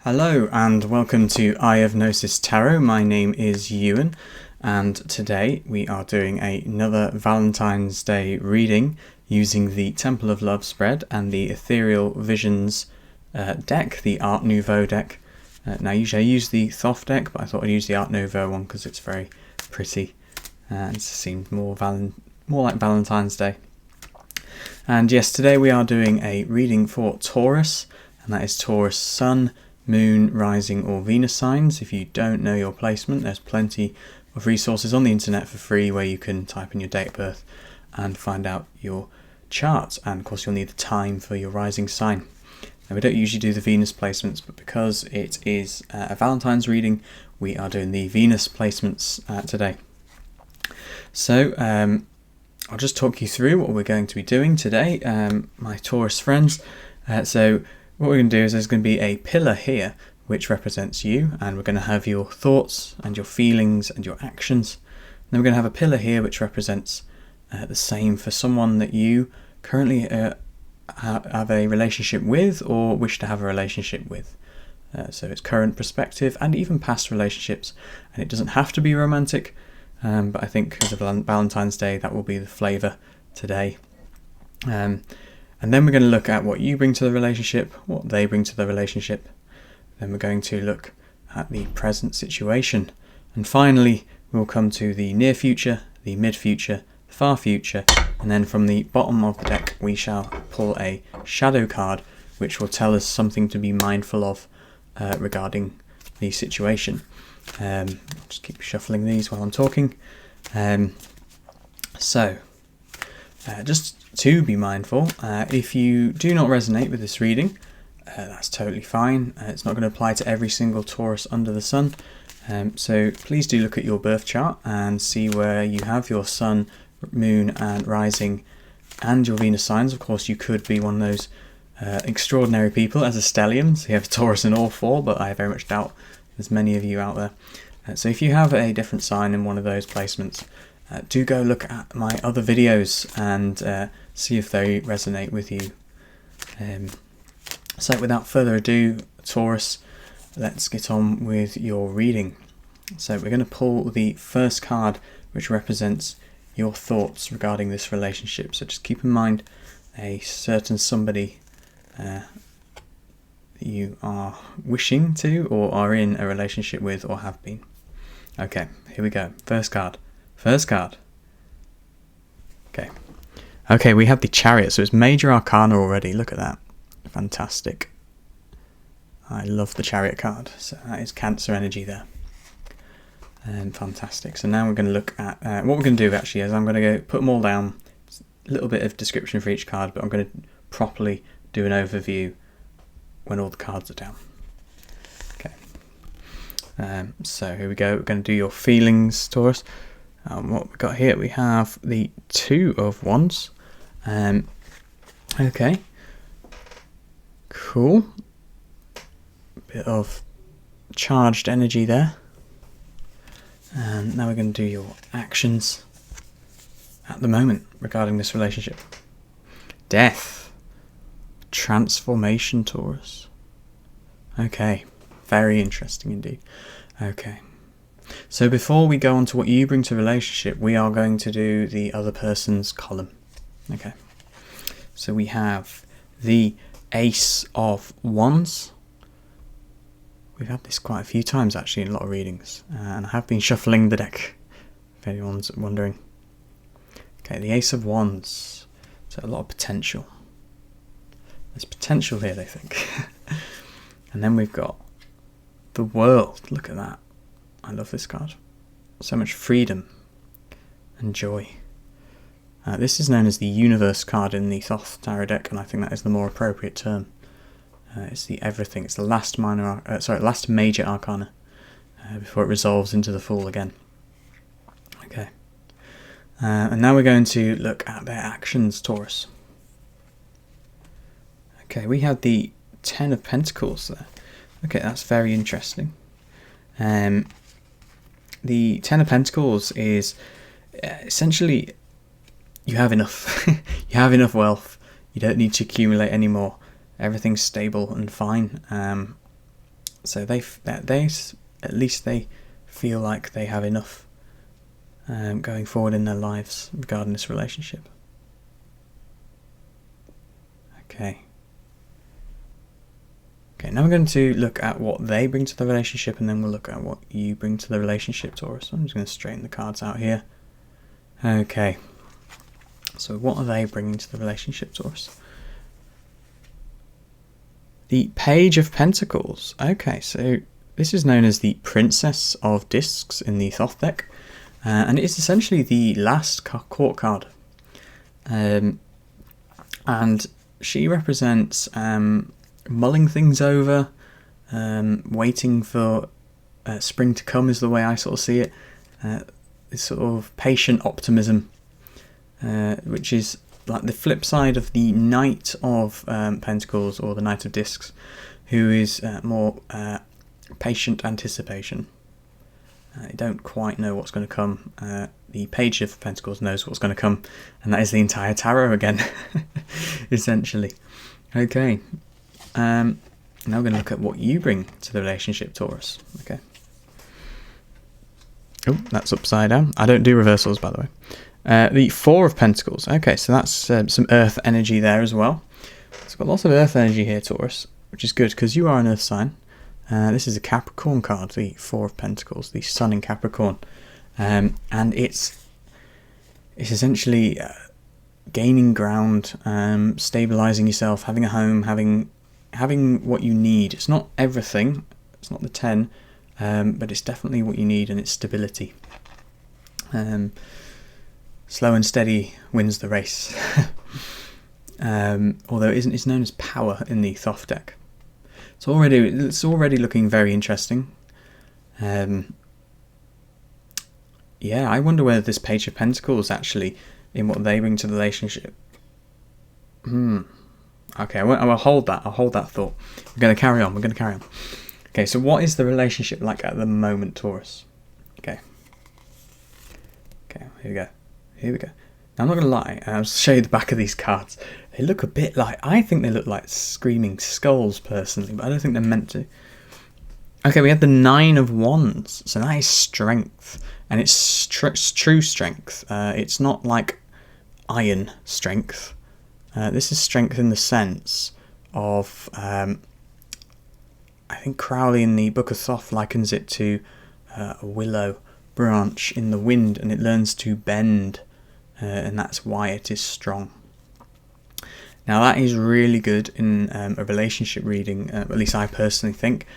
Hello and welcome to Eye of Gnosis Tarot. My name is Ewan and today we are doing another Valentine's Day reading using the Temple of Love spread and the Ethereal Visions deck, the Art Nouveau deck. Now usually I use the Thoth deck, but I thought I'd use the Art Nouveau one because it's very pretty and it seemed more like Valentine's Day. And yes, today we are doing a reading for Taurus, and that is Taurus Sun, Moon, Rising or Venus signs. If you don't know your placement, there's plenty of resources on the internet for free where you can type in your date of birth and find out your charts, and of course you'll need the time for your rising sign. Now we don't usually do the Venus placements, but because it is a Valentine's reading, we are doing the Venus placements today. So I'll just talk you through what we're going to be doing today, my Taurus friends. So what we're going to do is there's going to be a pillar here which represents you, and we're going to have your thoughts and your feelings and your actions. And then we're going to have a pillar here which represents the same for someone that you currently have a relationship with or wish to have a relationship with. So it's current, prospective and even past relationships, and it doesn't have to be romantic, but I think as a Valentine's Day that will be the flavour today. And then we're going to look at what you bring to the relationship, what they bring to the relationship. Then we're going to look at the present situation. And finally, we'll come to the near future, the mid future, the far future. And then from the bottom of the deck, we shall pull a shadow card, which will tell us something to be mindful of regarding the situation. I'll just keep shuffling these while I'm talking. Just to be mindful, if you do not resonate with this reading, that's totally fine. It's not going to apply to every single Taurus under the sun. So please do look at your birth chart and see where you have your sun, moon and rising and your Venus signs. Of course, you could be one of those extraordinary people as a stellium, so you have Taurus in all four, but I very much doubt there's many of you out there. So if you have a different sign in one of those placements, do go look at my other videos and see if they resonate with you. So without further ado, Taurus, let's get on with your reading. So we're going to pull the first card, which represents your thoughts regarding this relationship. So just keep in mind a certain somebody that you are wishing to or are in a relationship with or have been. Okay, here we go. First card. Okay, we have the Chariot, so it's major arcana already. Look at that. Fantastic. I love the Chariot card. So that is Cancer energy there. And fantastic. So now we're going to look at what we're going to do actually is I'm going to go put them all down. A little bit of description for each card, but I'm going to properly do an overview when all the cards are down. Okay. So here we go. We're going to do your feelings, Taurus. What we got here, we have the Two of Wands. Okay, cool. Bit of charged energy there. And now we're going to do your actions at the moment regarding this relationship. Death, transformation, Taurus. Okay, very interesting indeed. Okay. So before we go on to what you bring to the relationship, we are going to do the other person's column. Okay. So we have the Ace of Wands. We've had this quite a few times actually in a lot of readings. And I have been shuffling the deck, if anyone's wondering. Okay, the Ace of Wands. So a lot of potential. There's potential here, they think. And then we've got the World. Look at that. I love this card. So much freedom and joy. This is known as the Universe card in the Thoth Tarot deck, and I think that is the more appropriate term. It's the everything. It's the last last major arcana before it resolves into the Fool again. Okay. And now we're going to look at their actions, Taurus. Okay, we have the Ten of Pentacles there. Okay, that's very interesting. The Ten of Pentacles is essentially you have enough. You have enough wealth. You don't need to accumulate anymore. Everything's stable and fine. So they at least they feel like they have enough going forward in their lives regarding this relationship. Okay. Okay, now we're going to look at what they bring to the relationship, and then we'll look at what you bring to the relationship, Taurus. I'm just going to straighten the cards out here. Okay. So what are they bringing to the relationship, Taurus? The Page of Pentacles. Okay, so this is known as the Princess of Discs in the Thoth deck. And it is essentially the last court card. And she represents mulling things over, waiting for spring to come is the way I sort of see it. This sort of patient optimism, which is like the flip side of the Knight of Pentacles or the Knight of Discs, who is more patient anticipation. You don't quite know what's going to come. The Page of Pentacles knows what's going to come, and that is the entire tarot again, essentially. Okay. Now we're going to look at what you bring to the relationship, Taurus. Okay. Oh, that's upside down. I don't do reversals, by the way. The Four of Pentacles. Okay, so that's some earth energy there as well. It's got lots of earth energy here, Taurus, which is good because you are an earth sign. This is a Capricorn card, the Four of Pentacles, the Sun in Capricorn. And it's essentially gaining ground, stabilizing yourself, having a home, having what you need. It's not everything. It's not the 10, but it's definitely what you need, and it's stability. Slow and steady wins the race. Although it's known as power in the Thoth deck. It's already looking very interesting. Yeah, I wonder whether this Page of Pentacles actually in what they bring to the relationship. Okay, I will hold that. I'll hold that thought. We're going to carry on. Okay, so what is the relationship like at the moment, Taurus? Okay, here we go. Now, I'm not going to lie. I'll show you the back of these cards. They look a bit like... I think they look like screaming skulls, personally, but I don't think they're meant to. Okay, we have the Nine of Wands. So that is strength. And it's true strength. It's not like iron strength. This is strength in the sense of... I think Crowley in the Book of Thoth likens it to a willow branch in the wind, and it learns to bend. And that's why it is strong. Now that is really good in a relationship reading, at least I personally think,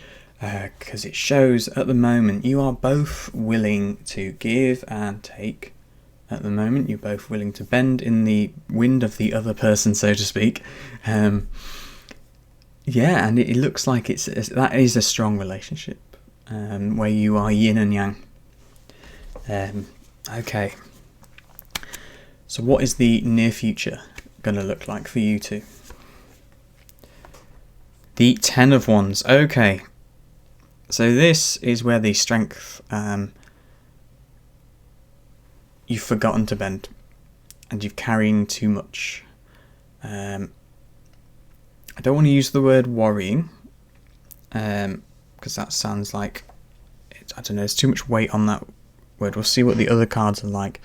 because it shows at the moment you are both willing to give and take. At the moment you're both willing to bend in the wind of the other person, so to speak. Yeah, and it looks like that is a strong relationship, where you are yin and yang. Okay. So what is the near future going to look like for you two? The Ten of Wands. Okay. So this is where the strength... you've forgotten to bend. And you're carrying too much. I don't want to use the word worrying. Because that sounds like... I don't know, there's too much weight on that word. We'll see what the other cards are like.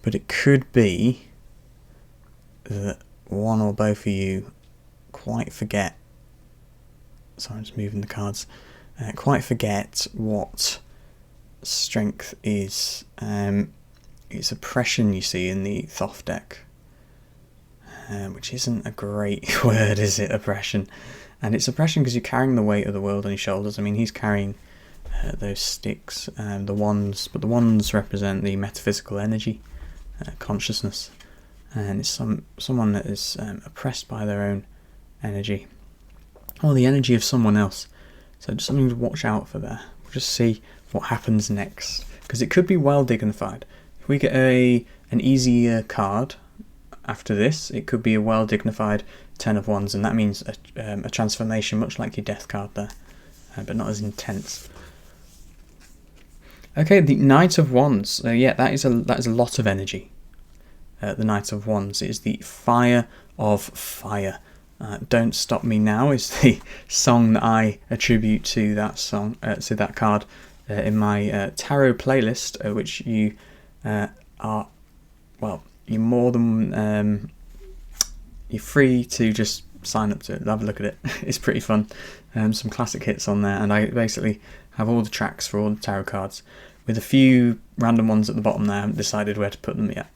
But it could be that one or both of you quite forget... Sorry, I'm just moving the cards. Quite forget what strength is. It's oppression, you see, in the Thoth deck. Which isn't a great word, is it? Oppression. And it's oppression because you're carrying the weight of the world on your shoulders. I mean, he's carrying those sticks, the wands. But the wands represent the metaphysical energy. Consciousness, and it's someone that is oppressed by their own energy or the energy of someone else. So just something to watch out for there. We'll just see what happens next, because it could be well dignified. If we get an easier card after this, it could be a well dignified Ten of Wands, and that means a transformation, much like your Death card there, but not as intense. Okay, the Knight of Wands. Yeah, that is a lot of energy. The Knight of Wands is the Fire of Fire. Don't Stop Me Now is the song that I attribute to that song, to that card in my tarot playlist, which you are, well, you're more than, you're free to just sign up to it, have a look at it. It's pretty fun. Some classic hits on there, and I basically have all the tracks for all the tarot cards, with a few random ones at the bottom there. I haven't decided where to put them yet.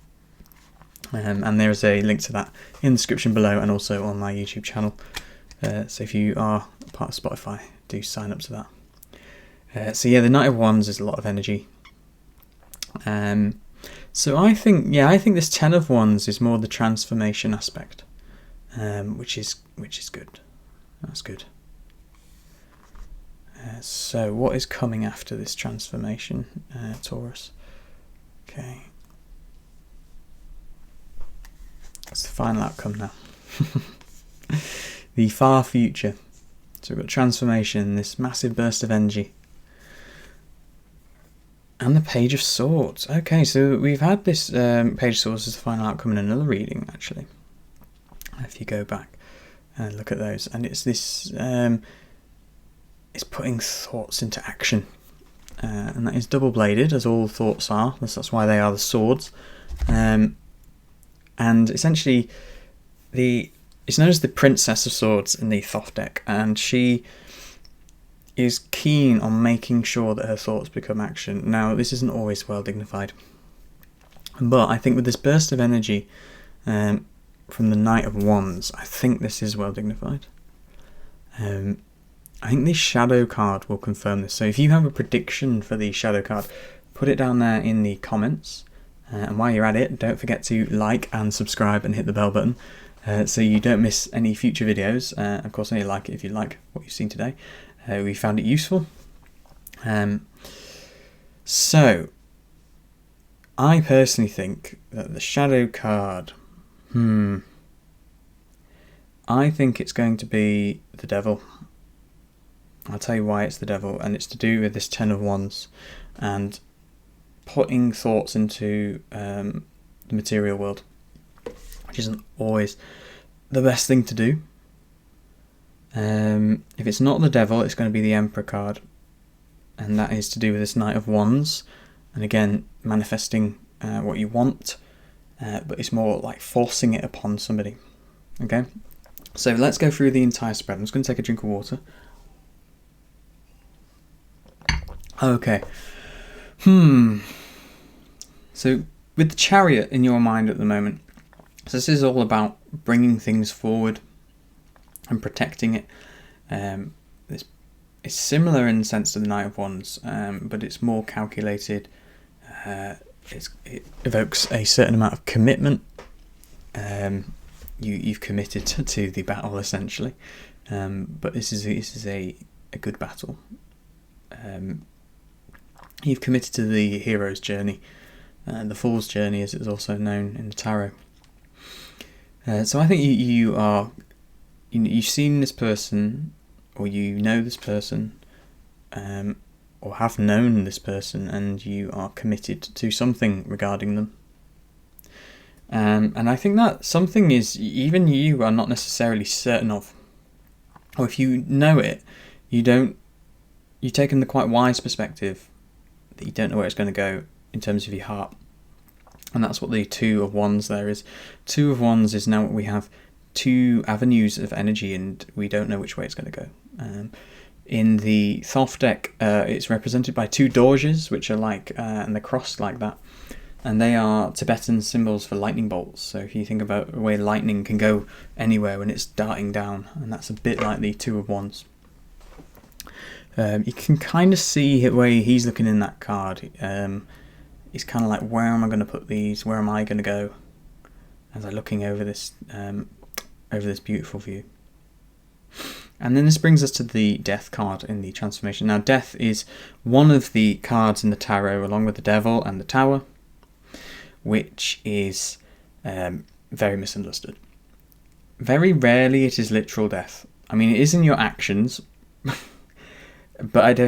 And there's a link to that in the description below, and also on my YouTube channel. So if you are part of Spotify, do sign up to that. So yeah, the Knight of Wands is a lot of energy. So I think this Ten of Wands is more the transformation aspect, which is good. That's good. So what is coming after this transformation, Taurus? Okay. That's the final outcome now. The far future. So we've got transformation, this massive burst of energy. And the Page of Swords. Okay, so we've had this Page of Swords as the final outcome in another reading, actually. If you go back and look at those. And it's this... it's putting thoughts into action. And that is double-bladed, as all thoughts are. That's why they are the swords. And essentially, it's known as the Princess of Swords in the Thoth deck, and she is keen on making sure that her thoughts become action. Now, this isn't always well dignified, but I think with this burst of energy from the Knight of Wands, I think this is well dignified. I think the Shadow card will confirm this. So if you have a prediction for the Shadow card, put it down there in the comments. And while you're at it, don't forget to like and subscribe and hit the bell button so you don't miss any future videos. Of course, only like it if you like what you've seen today. We found it useful. So, I personally think that the Shadow card, I think it's going to be the Devil. I'll tell you why it's the Devil, and it's to do with this Ten of Wands and putting thoughts into the material world, which isn't always the best thing to do. If it's not the Devil, it's going to be the Emperor card, and that is to do with this Knight of Wands, and again, manifesting what you want, but it's more like forcing it upon somebody. Okay, so let's go through the entire spread. I'm just going to take a drink of water. Okay. So with the Chariot in your mind at the moment, so this is all about bringing things forward and protecting it. It's similar in the sense to the Knight of Wands, but it's more calculated. It evokes a certain amount of commitment. You've committed to the battle essentially, but this is a good battle. You've committed to the hero's journey, the fool's journey, as it's also known in the tarot. So I think you've seen this person, or you know this person, or have known this person, and you are committed to something regarding them. And I think that something is even you are not necessarily certain of, or if you know it, you've taken the quite wise perspective that you don't know where it's going to go in terms of your heart. And that's what the Two of Wands there is. Two of Wands is now what we have, two avenues of energy, and we don't know which way it's going to go. In the Thoth deck, it's represented by two Dorjes, which are like, and they're crossed like that. And they are Tibetan symbols for lightning bolts. So if you think about the way lightning can go anywhere when it's darting down, and that's a bit like the Two of Wands. You can kind of see the way he's looking in that card. He's kind of like, where am I going to put these? Where am I going to go? As I'm looking over this beautiful view. And then this brings us to the Death card in the transformation. Now, Death is one of the cards in the tarot, along with the Devil and the Tower, which is very misunderstood. Very rarely it is literal death. I mean, it is in your actions. But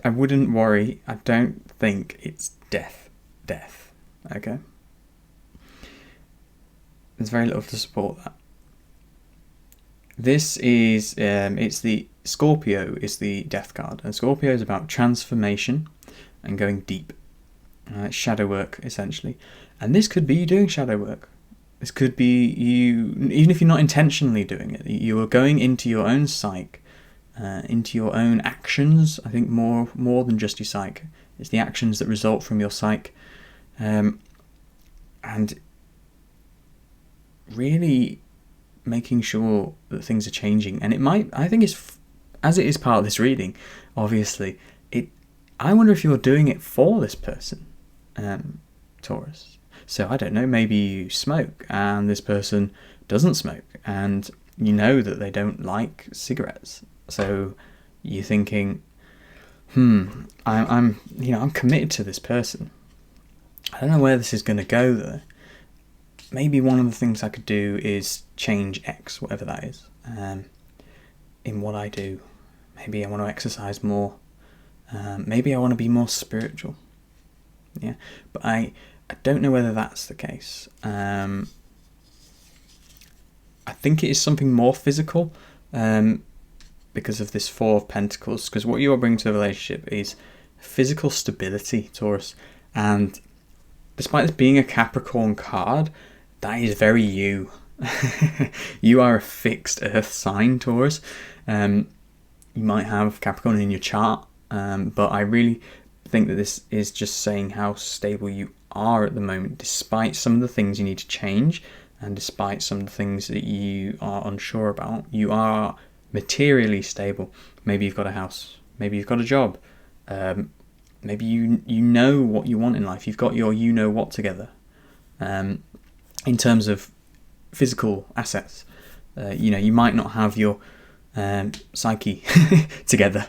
I wouldn't worry. I don't think it's death. Okay? There's very little to support that. this is it's the Scorpio is the death card, and Scorpio is about transformation and going deep. Shadow work, essentially. And this could be you doing shadow work. This could be you, even if you're not intentionally doing it, you are going into your own psyche, into your own actions. I think more than just your psyche. It's the actions that result from your psyche. And really making sure that things are changing. And I think it's, as it is part of this reading, obviously, I wonder if you're doing it for this person, Taurus. So I don't know, maybe you smoke and this person doesn't smoke, and you know that they don't like cigarettes. So you're thinking, I'm committed to this person. I don't know where this is going to go though. Maybe one of the things I could do is change X, whatever that is, in what I do. Maybe I want to exercise more. Maybe I want to be more spiritual. Yeah, but I don't know whether that's the case. I think it is something more physical, because of this Four of Pentacles. Because what you are bringing to the relationship is physical stability, Taurus. And despite this being a Capricorn card, that is very you. You are a fixed Earth sign, Taurus. You might have Capricorn in your chart, but I really think that this is just saying how stable you are at the moment, despite some of the things you need to change, and despite some of the things that you are unsure about. You are materially stable. Maybe you've got a house, maybe you've got a job, maybe you know what you want in life. You've got your you know what together, in terms of physical assets. You might not have your psyche together.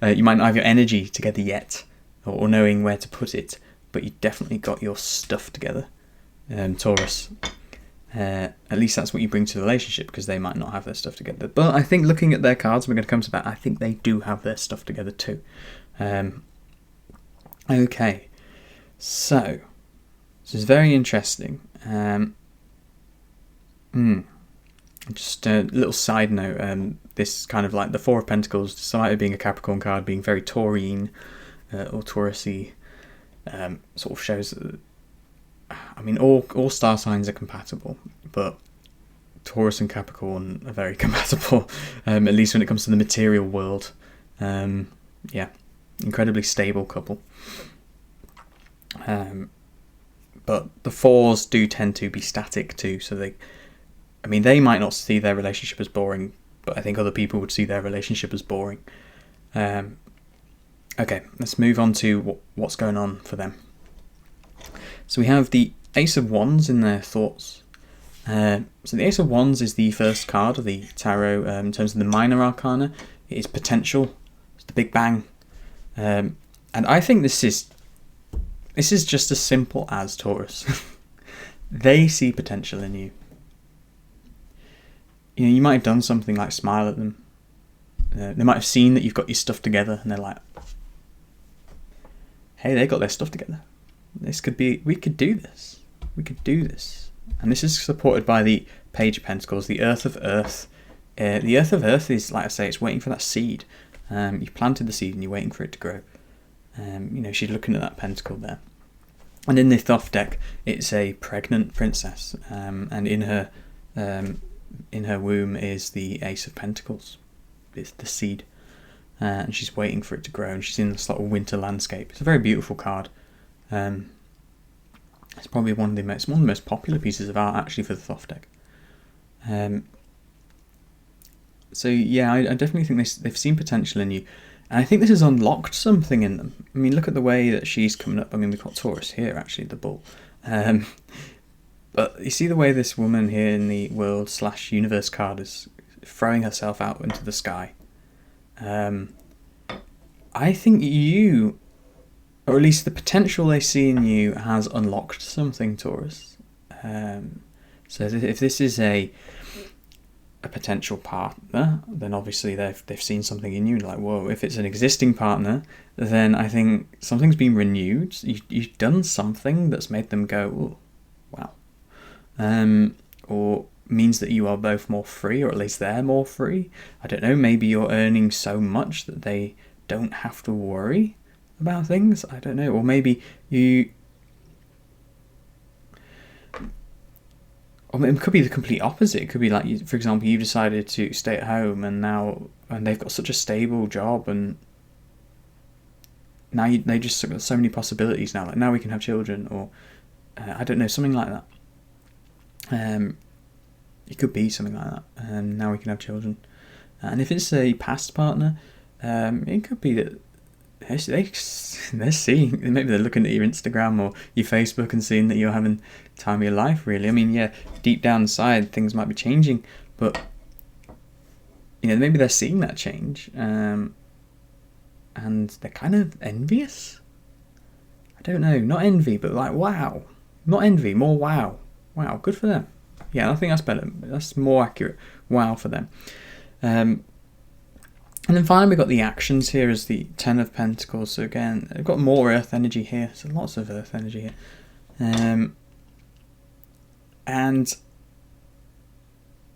You might not have your energy together yet, or knowing where to put it, but you definitely got your stuff together, Taurus. At least that's what you bring to the relationship, because they might not have their stuff together. But I think looking at their cards, we're going to come to that, I think they do have their stuff together too. Okay, so this is very interesting. Just a little side note, this kind of like the Four of Pentacles, despite it being a Capricorn card, being very Taurine or Taurus-y, sort of shows that, I mean, all star signs are compatible, but Taurus and Capricorn are very compatible, at least when it comes to the material world. Yeah, incredibly stable couple. But the fours do tend to be static too, so they might not see their relationship as boring, but I think other people would see their relationship as boring. Okay, let's move on to what's going on for them. So we have the Ace of Wands in their thoughts. So the Ace of Wands is the first card of the tarot in terms of the minor arcana. It is potential. It's the big bang. And I think this is just as simple as Taurus. They see potential in you. You might have done something like smile at them. They might have seen that you've got your stuff together, and they're like, hey, they got their stuff together. We could do this. And this is supported by the Page of Pentacles, the Earth of Earth. The Earth of Earth is, like I say, it's waiting for that seed. You've planted the seed and you're waiting for it to grow. She's looking at that pentacle there. And in the Thoth deck, it's a pregnant princess. And in her womb is the Ace of Pentacles. It's the seed. And she's waiting for it to grow. And she's in this little winter landscape. It's a very beautiful card. It's probably one of the most popular pieces of art actually for the Thoth deck. So yeah, I definitely think they've seen potential in you, and I think this has unlocked something in them. I mean, look at the way that she's coming up. I mean, we've got Taurus here, actually, the bull. But you see the way this woman here in the world/universe card is throwing herself out into the sky. I think you, or at least the potential they see in you, has unlocked something, Taurus. So if this is a potential partner, then obviously they've seen something in you, like, whoa. If it's an existing partner, then I think something's been renewed. You've done something that's made them go, oh, wow. Or means that you are both more free, or at least they're more free. I don't know, maybe you're earning so much that they don't have to worry about things. I don't know. Or maybe it could be the complete opposite. It could be like, for example, you've decided to stay at home, and they've got such a stable job, and now they just got so many possibilities now. Like, now we can have children, or I don't know, something like that. It could be something like that. And now we can have children. And if it's a past partner, it could be that they're seeing, maybe they're looking at your Instagram or your Facebook and seeing that you're having time of your life, really. I mean, yeah, deep down inside, things might be changing, but, maybe they're seeing that change, and they're kind of envious. I don't know, not envy, but like, wow. Not envy, more wow. Wow, good for them. Yeah, I think that's better. That's more accurate. Wow for them. And then finally, we've got the actions here as the Ten of Pentacles. So again, we've got more earth energy here. So lots of earth energy here. And,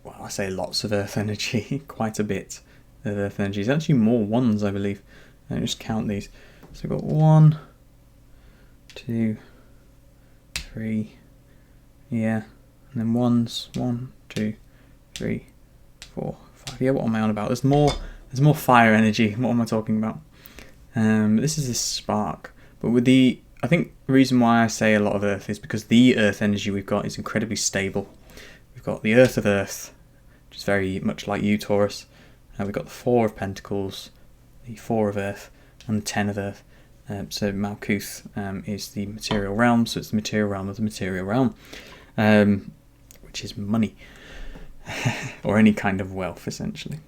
well, I say lots of earth energy. Quite a bit of earth energy. There's actually more ones, I believe. Let me just count these. So we've got 1, 2, 3. Yeah. And then ones, 1, 2, 3, 4, 5. Yeah, what am I on about? There's more fire energy. What am I talking about? This is this spark. But with I think the reason why I say a lot of earth is because the earth energy we've got is incredibly stable. We've got the earth of earth, which is very much like you, Taurus. We've got the 4 of Pentacles, the 4 of earth, and the 10 of earth. So Malkuth is the material realm, so it's the material realm of the material realm. Which is money, or any kind of wealth, essentially.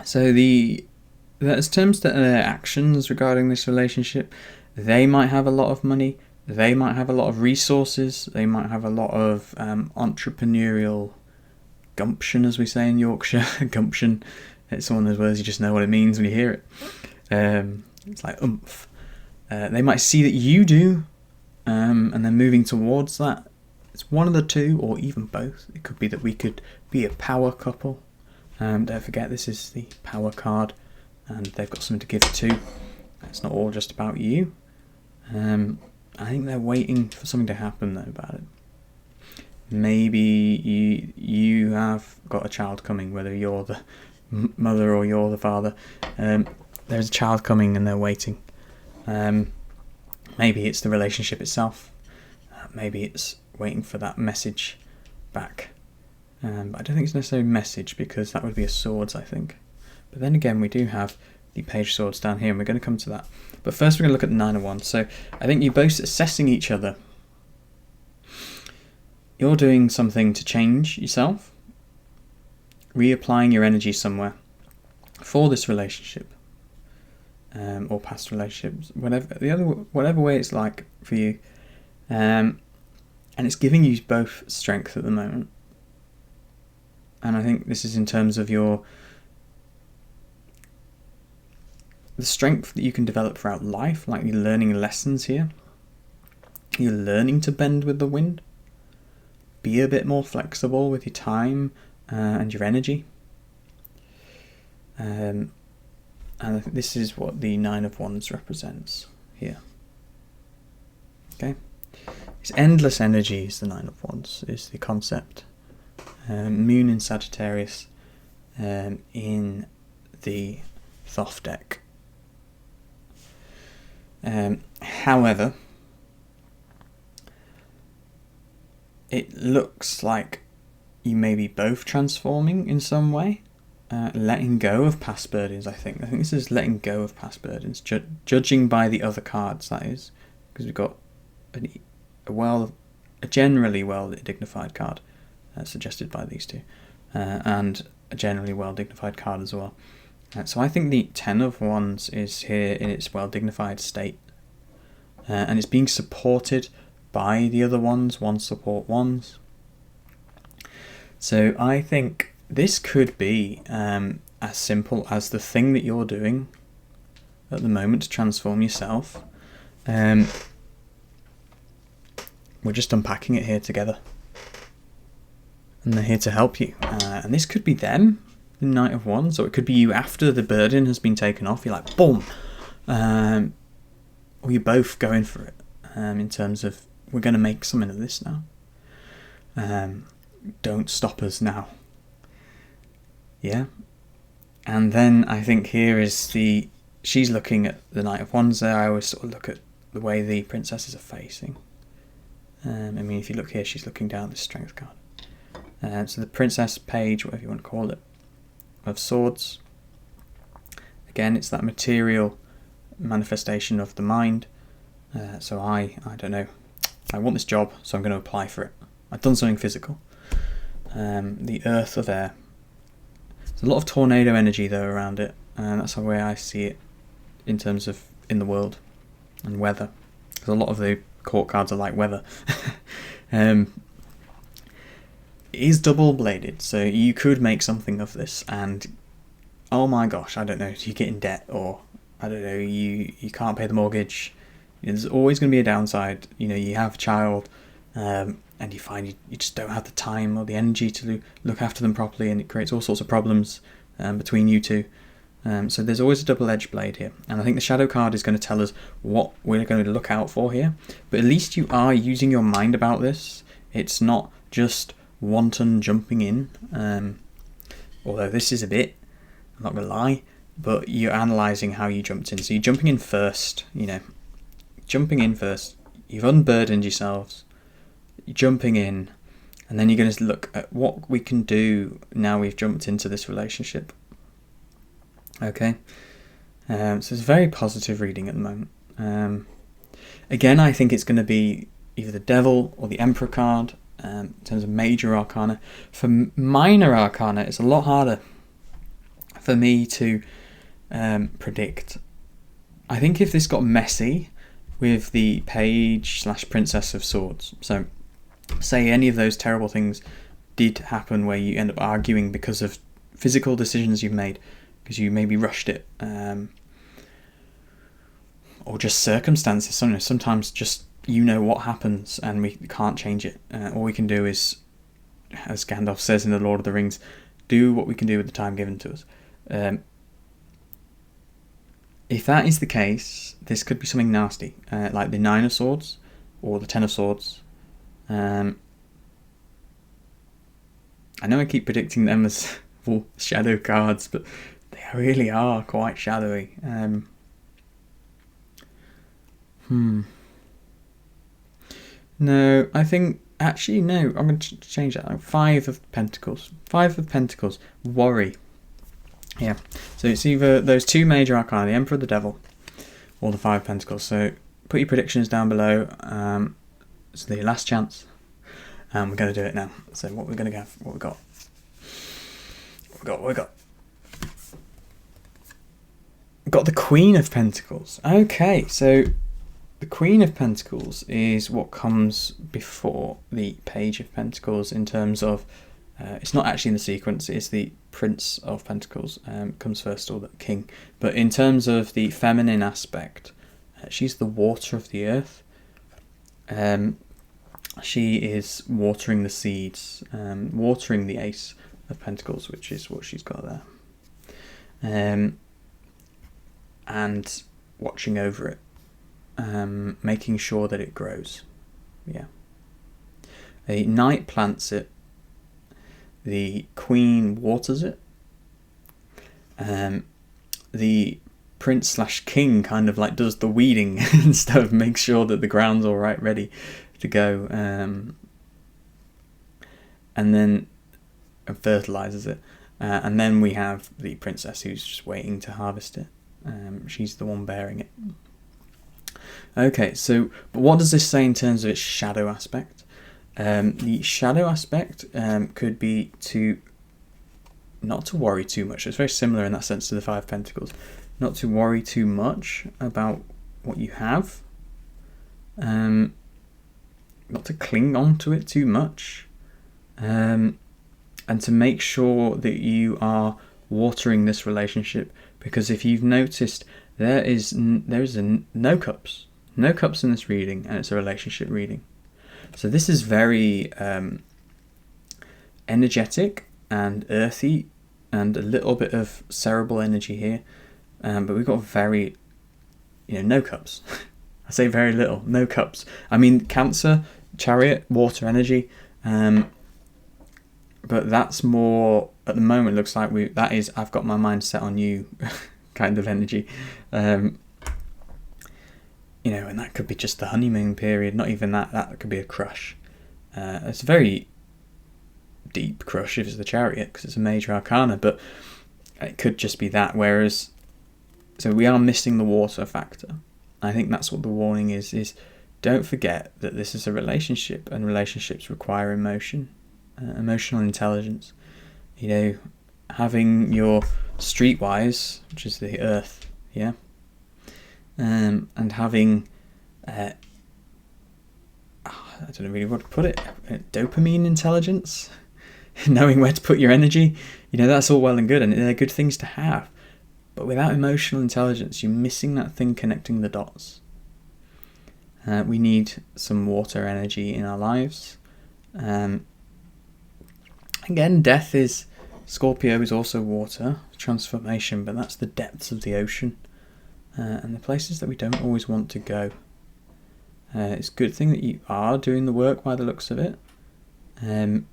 So there's terms that are actions regarding this relationship. They might have a lot of money, they might have a lot of resources, they might have a lot of entrepreneurial gumption, as we say in Yorkshire. Gumption, it's one of those words you just know what it means when you hear it. It's like oomph. They might see that you do, and they're moving towards that. It's one of the two, or even both. It could be that we could be a power couple. Don't forget, this is the power card, and they've got something to give too. It's not all just about you. I think they're waiting for something to happen though about it. Maybe you have got a child coming, whether you're the mother or you're the father. There's a child coming and they're waiting. Maybe it's the relationship itself. Maybe it's waiting for that message back. But I don't think it's necessarily a message, because that would be a swords, I think. But then again, we do have the page of swords down here, and we're going to come to that. But first we're going to look at the 9 of wands. So I think you're both assessing each other. You're doing something to change yourself, reapplying your energy somewhere for this relationship, or past relationships, whatever way it's like for you. And it's giving you both strength at the moment. And I think this is in terms of the strength that you can develop throughout life. Like, you're learning lessons here. You're learning to bend with the wind. Be a bit more flexible with your time and your energy. And I think this is what the 9 of wands represents here. Okay? It's endless energy is the 9 of wands, is the concept. Moon in Sagittarius in the Thoth deck. However, it looks like you may be both transforming in some way, letting go of past burdens. I think this is letting go of past burdens, judging by the other cards, that is, because we've got a generally well dignified card suggested by these two, and a generally well dignified card as well. So I think the 10 of wands is here in its well dignified state, and it's being supported by the other wands. Wands support wands. So I think this could be as simple as the thing that you're doing at the moment to transform yourself. We're just unpacking it here together. and they're here to help you. And this could be them, the Knight of Wands, or it could be you after the burden has been taken off. You're like, boom, or you're both going for it. In terms of, we're going to make something of this now. Don't stop us now. Yeah. And then I think here is she's looking at the Knight of Wands there. I always sort of look at the way the princesses are facing. I mean, if you look here, she's looking down at the Strength card. So the Princess Page, whatever you want to call it, of Swords. Again, it's that material manifestation of the mind. So I don't know. I want this job, so I'm going to apply for it. I've done something physical. The Earth of Air. There's a lot of tornado energy though around it, and that's the way I see it in terms of in the world and weather. Because a lot of the court cards are like weather. It is double-bladed, so you could make something of this, and oh my gosh, I don't know, you get in debt, or I don't know, you can't pay the mortgage. There's always going to be a downside. You have a child, and you find you just don't have the time or the energy to look after them properly, and it creates all sorts of problems between you two. So there's always a double-edged blade here, and I think the Shadow card is going to tell us what we're going to look out for here. But at least you are using your mind about this. It's not just wanton jumping in, although this is a bit, I'm not going to lie, but you're analysing how you jumped in. So you're jumping in first, you've unburdened yourselves, you're jumping in, and then you're going to look at what we can do now we've jumped into this relationship. Okay, so it's a very positive reading at the moment. Again, I think it's going to be either the Devil or the Emperor card in terms of major arcana. For minor arcana, it's a lot harder for me to predict. I think if this got messy with the Page / Princess of Swords, so say any of those terrible things did happen where you end up arguing because of physical decisions you've made, because you maybe rushed it, or just circumstances. Sometimes just what happens and we can't change it. All we can do is, as Gandalf says in The Lord of the Rings, do what we can do with the time given to us. If that is the case, this could be something nasty, like the 9 of Swords or the 10 of Swords. I know I keep predicting them as shadow cards, but they really are quite shadowy. No, I think... Actually, no, I'm going to change that. 5 of Pentacles. 5 of Pentacles. Worry. Yeah, so it's either those two major arcana, the Emperor, the Devil, or the 5 of Pentacles. So put your predictions down below. It's the last chance. We're going to do it now. So what we're going to have, what we got. We've got the Queen of Pentacles. Okay, so the Queen of Pentacles is what comes before the Page of Pentacles in terms of, it's not actually in the sequence, it's the Prince of Pentacles comes first, or the King. But in terms of the feminine aspect, she's the water of the earth. She is watering the seeds, watering the Ace of Pentacles, which is what she's got there. And watching over it, making sure that it grows. Yeah. A knight plants it, the queen waters it, the prince / king kind of like does the weeding and stuff, makes sure that the ground's all right, ready to go, and then fertilizes it, and then we have the princess who's just waiting to harvest it. She's the one bearing it. Okay, so but what does this say in terms of its shadow aspect? The shadow aspect could be not to worry too much. It's very similar in that sense to the 5 of Pentacles. Not to worry too much about what you have. Not to cling on to it too much. And to make sure that you are watering this relationship, because if you've noticed, there is no cups in this reading, and it's a relationship reading. So this is very energetic and earthy, and a little bit of cerebral energy here, but we've got very, no cups. I say very little, no cups. I mean, Cancer, Chariot, water energy, but that's more, at the moment, looks like I've got my mind set on you kind of energy. And that could be just the honeymoon period, not even that could be a crush. It's a very deep crush if it's the Chariot, because it's a major arcana, but it could just be that, so we are missing the water factor. I think that's what the warning is don't forget that this is a relationship, and relationships require emotional intelligence. Having your streetwise, which is the earth, and having I don't know really what to put it, dopamine intelligence, knowing where to put your energy, that's all well and good, and they're good things to have, but without emotional intelligence, you're missing that thing connecting the dots. We need some water energy in our lives. Again, death is, Scorpio is also water, transformation, but that's the depths of the ocean, and the places that we don't always want to go. It's a good thing that you are doing the work by the looks of it. Don't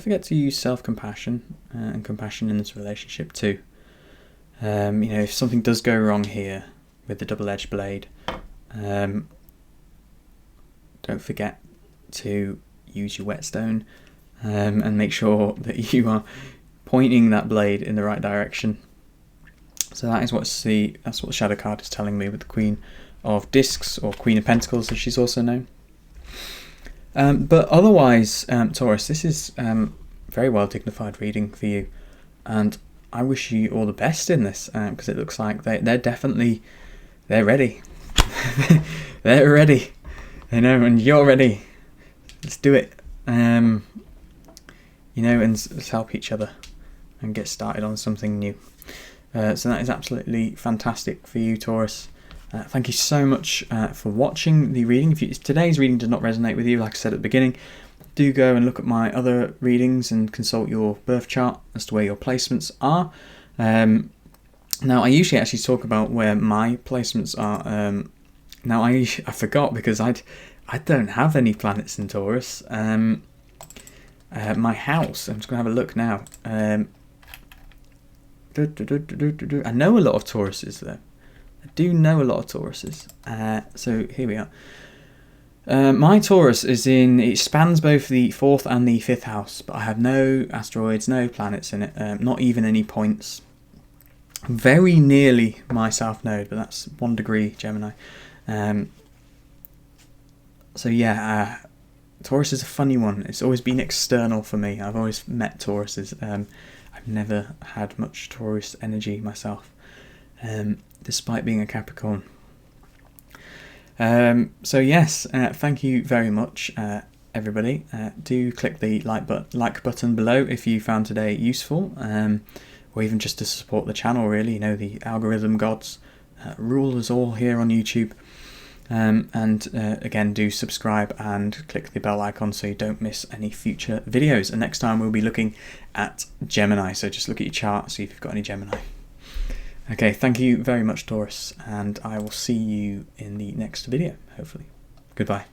forget to use self-compassion and compassion in this relationship too. If something does go wrong here with the double-edged blade, don't forget to use your whetstone and make sure that you are pointing that blade in the right direction. So that's what the shadow card is telling me with the Queen of Discs, or Queen of Pentacles as she's also known. But otherwise, Taurus, this is very well dignified reading for you, and I wish you all the best in this, because it looks like they're ready. They're ready, and you're ready. Let's do it. And let's help each other and get started on something new. So that is absolutely fantastic for you, Taurus. Thank you so much for watching the reading. If today's reading did not resonate with you, like I said at the beginning, do go and look at my other readings and consult your birth chart as to where your placements are. Now, I usually actually talk about where my placements are. Now, I forgot, because I don't have any planets in Taurus. My house, I'm just going to have a look now. I know a lot of Tauruses, though. I do know a lot of Tauruses. So here we are. My Taurus it spans both the 4th and the 5th house, but I have no asteroids, no planets in it, not even any points. Very nearly my South Node, but that's 1 degree Gemini. So yeah, Taurus is a funny one. It's always been external for me. I've always met Tauruses. I've never had much Taurus energy myself, despite being a Capricorn. So yes, thank you very much, everybody. Do click the like button below if you found today useful, or even just to support the channel, really. The algorithm gods rule us all here on YouTube. And again, do subscribe and click the bell icon so you don't miss any future videos. And next time we'll be looking at Gemini, so just look at your chart, see if you've got any Gemini. Okay, thank you very much, Taurus, and I will see you in the next video, hopefully. Goodbye.